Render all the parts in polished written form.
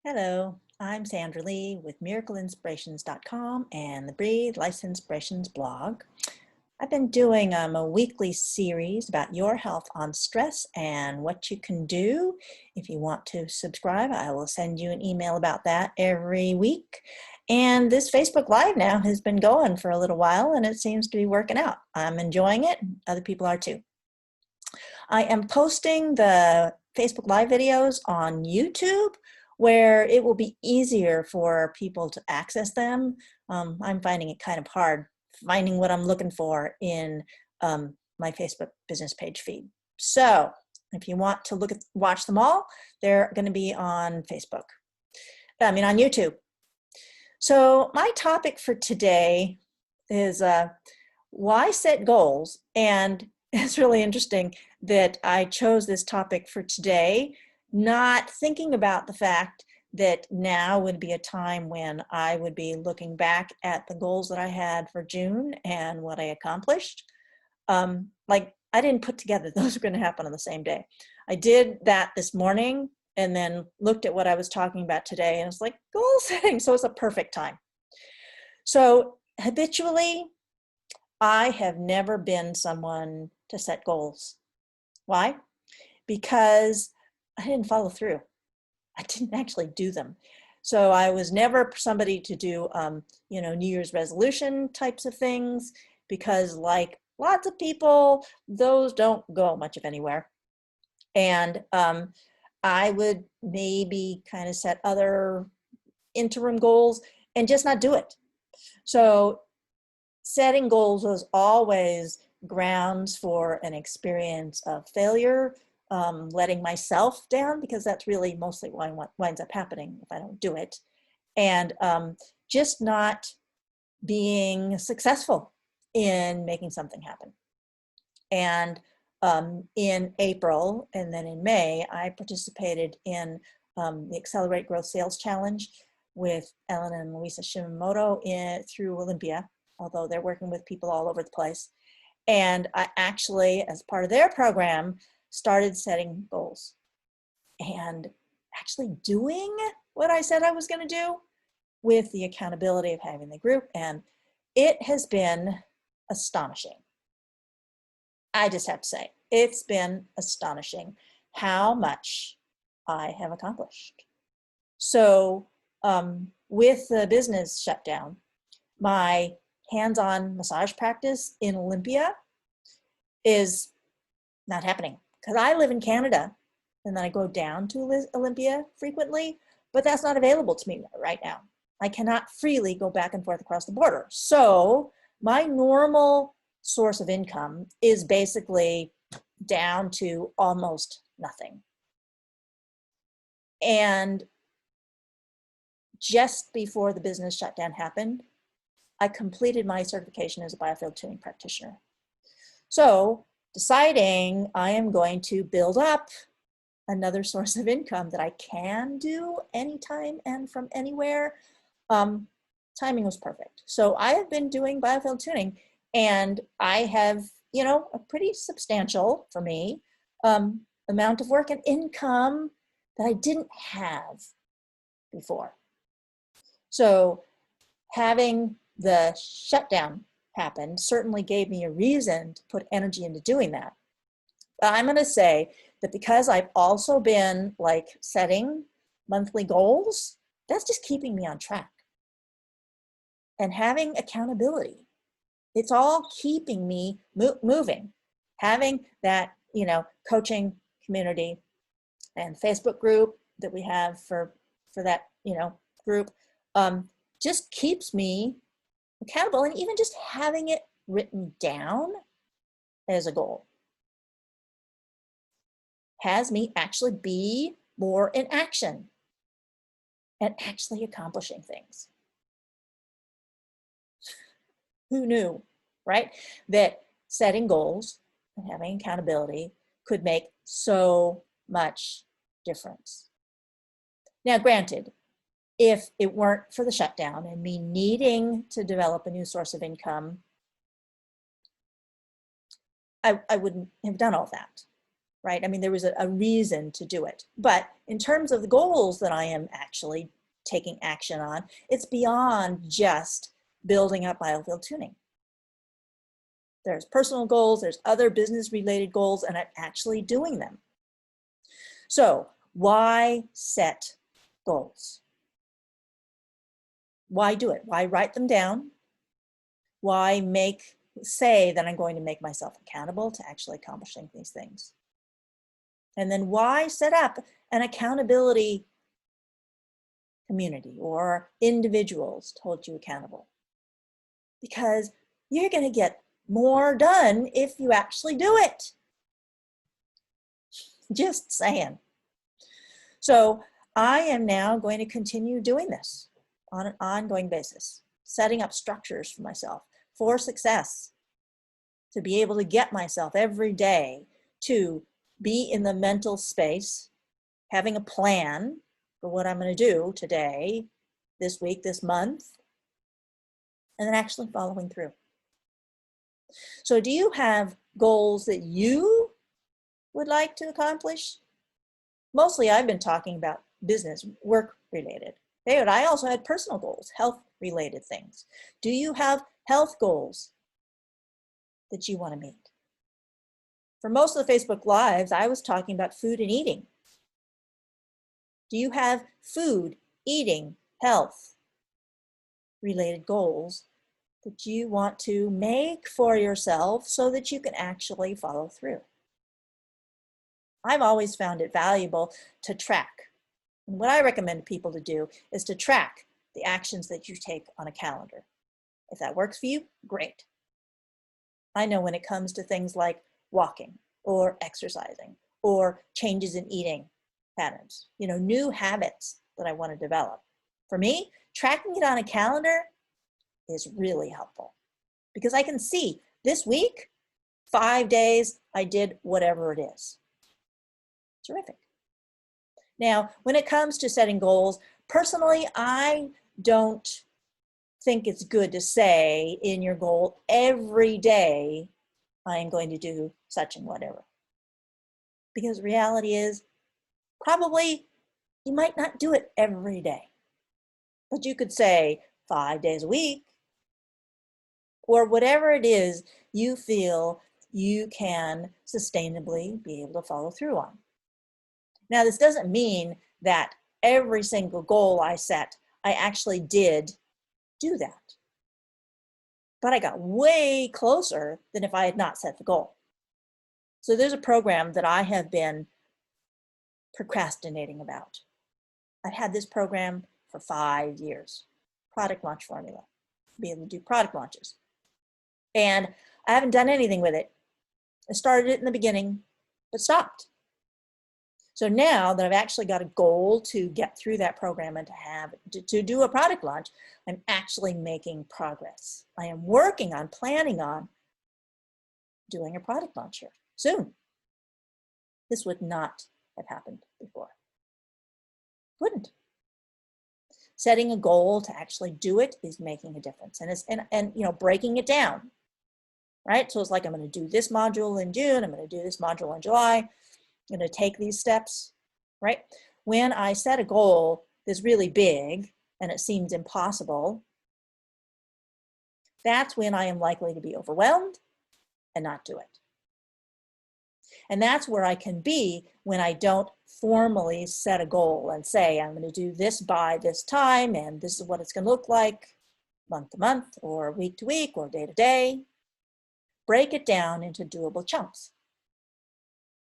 Hello, I'm Sandra Lee with miracleinspirations.com and the Breathe Life Inspirations blog. I've been doing a weekly series about your health on stress and what you can do. If you want to subscribe, I will send you an email about that every week. And this Facebook Live now has been going for a little while and it seems to be working out. I'm enjoying it. Other people are too. I am posting the Facebook Live videos on YouTube where it will be easier for people to access them. I'm finding it kind of hard finding what I'm looking for in my Facebook business page feed. So if you want to watch them all, they're going to be on Facebook. I mean, on YouTube. So my topic for today is why set goals? And it's really interesting that I chose this topic for today, not thinking about the fact that now would be a time when I would be looking back at the goals that I had for June and what I accomplished. Like I didn't put together those are going to happen on the same day. I did that this morning and then looked at what I was talking about today and it's like goal setting. So it's a perfect time. So habitually, I have never been someone to set goals. Why? Because I didn't follow through. I didn't actually do them. So I was never somebody to do, New Year's resolution types of things because like lots of people, those don't go much of anywhere. And I would maybe kind of set other interim goals and just not do it. So setting goals was always grounds for an experience of failure, letting myself down, because that's really mostly what winds up happening if I don't do it, and just not being successful in making something happen. And in April and then in May, I participated in the Accelerate Growth Sales Challenge with Ellen and Louisa Shimamoto through Olympia, although they're working with people all over the place. And I actually, as part of their program, started setting goals and actually doing what I said I was going to do with the accountability of having the group. And it has been astonishing. I just have to say, it's been astonishing how much I have accomplished. So with the business shutdown, my hands-on massage practice in Olympia is not happening because I live in Canada and then I go down to Olympia frequently, but that's not available to me right now. I cannot freely go back and forth across the border. So my normal source of income is basically down to almost nothing. And just before the business shutdown happened, I completed my certification as a biofield tuning practitioner. So deciding I am going to build up another source of income that I can do anytime and from anywhere, timing was perfect. So I have been doing biofield tuning and I have, a pretty substantial, for me, amount of work and income that I didn't have before. So having the shutdown happen certainly gave me a reason to put energy into doing that. But I'm going to say that because I've also been like setting monthly goals, that's just keeping me on track. And having accountability, it's all keeping me moving. Having that, coaching community and Facebook group that we have for that, group, just keeps me accountable. And even just having it written down as a goal has me actually be more in action and actually accomplishing things. Who knew, right? That setting goals and having accountability could make so much difference. Now, granted, if it weren't for the shutdown and me needing to develop a new source of income, I wouldn't have done all that. right? I mean, there was a reason to do it. But in terms of the goals that I am actually taking action on, it's beyond just building up biofield tuning. There's personal goals, there's other business related goals, and I'm actually doing them. So why set goals? Why do it? Why write them down? Why say that I'm going to make myself accountable to actually accomplishing these things? And then why set up an accountability community or individuals to hold you accountable? Because you're going to get more done if you actually do it. Just saying. So I am now going to continue doing this on an ongoing basis, setting up structures for myself for success, to be able to get myself every day to be in the mental space, having a plan for what I'm going to do today, this week, this month, and then actually following through. So do you have goals that you would like to accomplish? Mostly I've been talking about business, work related. Hey, but I also had personal goals, health related things. Do you have health goals that you want to meet? For most of the Facebook Lives, I was talking about food and eating. Do you have food, eating, health related goals that you want to make for yourself so that you can actually follow through? I've always found it valuable to track. And what I recommend people to do is to track the actions that you take on a calendar. If that works for you, great. I know when it comes to things like walking or exercising or changes in eating patterns, new habits that I want to develop. For me, tracking it on a calendar is really helpful because I can see this week, 5 days, I did whatever it is. Terrific. Now, when it comes to setting goals, personally, I don't think it's good to say in your goal every day, I am going to do such and whatever. Because reality is probably you might not do it every day, but you could say 5 days a week or whatever it is you feel you can sustainably be able to follow through on. Now, this doesn't mean that every single goal I set, I actually did do that. But I got way closer than if I had not set the goal. So there's a program that I have been procrastinating about. I've had this program for 5 years, Product Launch Formula, be able to do product launches. And I haven't done anything with it. I started it in the beginning, but stopped. So now that I've actually got a goal to get through that program and to do a product launch, I'm actually making progress. I am working on, planning on doing a product launch here soon. This would not have happened before. Wouldn't. Setting a goal to actually do it is making a difference, and breaking it down, right? So it's like I'm going to do this module in June, I'm going to do this module in July, I'm going to take these steps, right? When I set a goal that's really big and it seems impossible, that's when I am likely to be overwhelmed and not do it. And that's where I can be when I don't formally set a goal and say, I'm going to do this by this time, and this is what it's going to look like month to month, or week to week, or day to day. Break it down into doable chunks.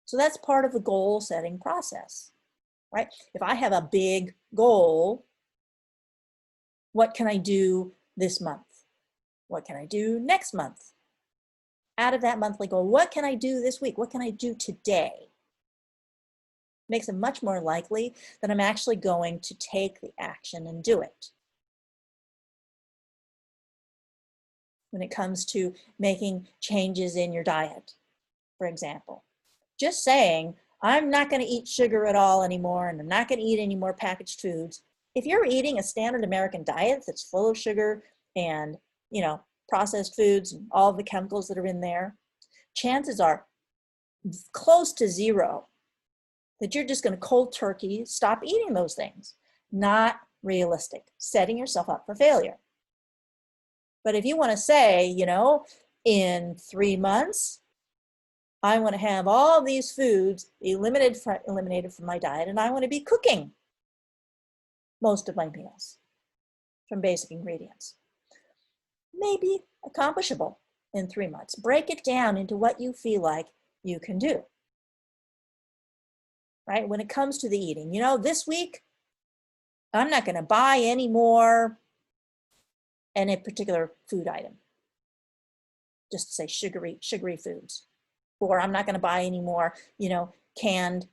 So that's part of the goal setting process, right? If I have a big goal, what can I do this month? What can I do next month? Out of that monthly goal, what can I do this week? What can I do today? Makes it much more likely that I'm actually going to take the action and do it. When it comes to making changes in your diet, for example, just saying, I'm not going to eat sugar at all anymore, and I'm not going to eat any more packaged foods. If you're eating a standard American diet that's full of sugar and, processed foods and all the chemicals that are in there, chances are close to zero, that you're just going to cold turkey stop eating those things. Not realistic, setting yourself up for failure. But if you want to say, you know, in 3 months, I want to have all these foods eliminated from my diet, and I want to be cooking most of my meals from basic ingredients. Maybe accomplishable in 3 months. Break it down into what you feel like you can do. Right? When it comes to the eating, you know, this week, I'm not going to buy any more any particular food item. Just to say sugary foods. Or I'm not going to buy any more, you know, canned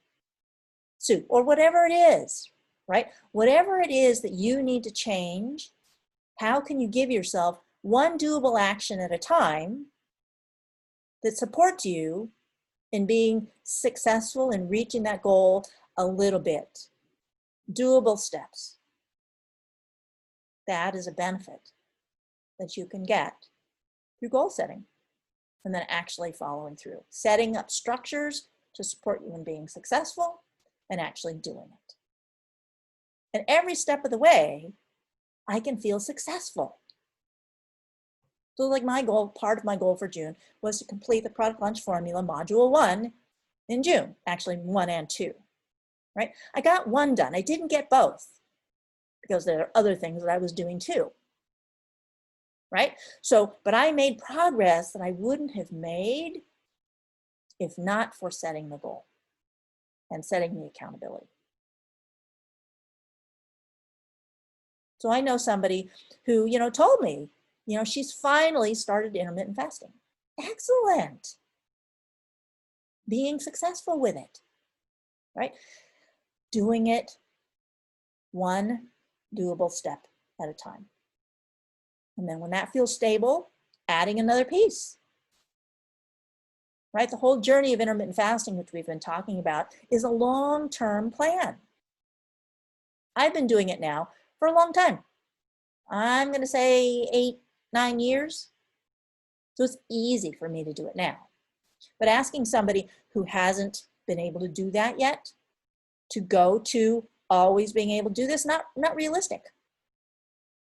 soup or whatever it is, right? Whatever it is that you need to change, how can you give yourself one doable action at a time that supports you in being successful in reaching that goal a little bit? Doable steps. That is a benefit that you can get through goal setting and then actually following through. Setting up structures to support you in being successful and actually doing it. And every step of the way, I can feel successful. So like my goal, part of my goal for June was to complete the Product Launch Formula Module 1 in June, actually 1 and 2, right? I got 1 done. I didn't get both because there are other things that I was doing too, right? So, but I made progress that I wouldn't have made if not for setting the goal and setting the accountability. So I know somebody who, you know, told me, you know, she's finally started intermittent fasting. Excellent. Being successful with it, right? Doing it one doable step at a time. And then when that feels stable, adding another piece, right? The whole journey of intermittent fasting, which we've been talking about, is a long-term plan. I've been doing it now for a long time. I'm going to say 8, 9 years. So it's easy for me to do it now. But asking somebody who hasn't been able to do that yet to go to always being able to do this, not realistic,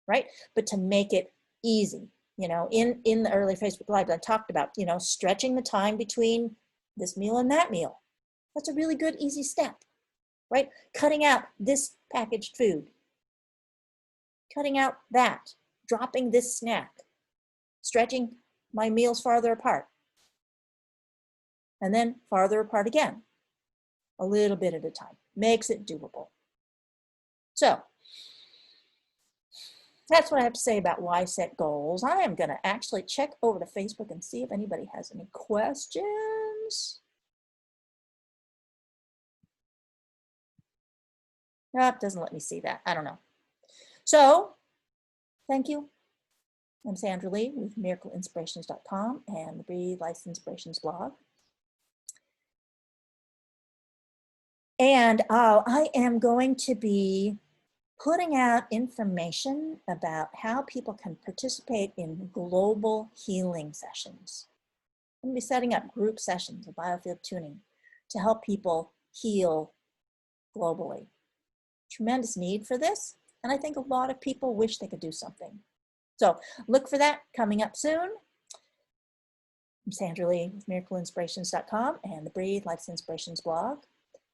right? But to make it easy. You know, in the early Facebook Live, I talked about, you know, stretching the time between this meal and that meal. That's a really good, easy step, right? Cutting out this packaged food. Cutting out that, dropping this snack, stretching my meals farther apart, and then farther apart again, a little bit at a time, makes it doable. So that's what I have to say about why set goals. I am going to actually check over to Facebook and see if anybody has any questions. Nope, doesn't let me see that. I don't know. So thank you. I'm Sandra Lee with miracleinspirations.com and the Breathe Life Inspirations blog. And I am going to be putting out information about how people can participate in global healing sessions. I'm going to be setting up group sessions of biofield tuning to help people heal globally. Tremendous need for this, and I think a lot of people wish they could do something. So look for that coming up soon. I'm Sandra Lee with miracleinspirations.com and the Breathe Life Inspirations blog.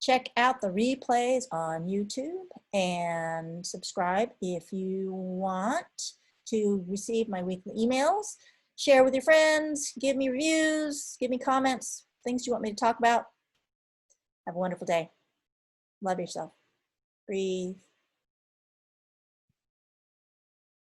Check out the replays on YouTube and subscribe if you want to receive my weekly emails. Share with your friends, give me reviews, give me comments, things you want me to talk about. Have a wonderful day. Love yourself. Breathe.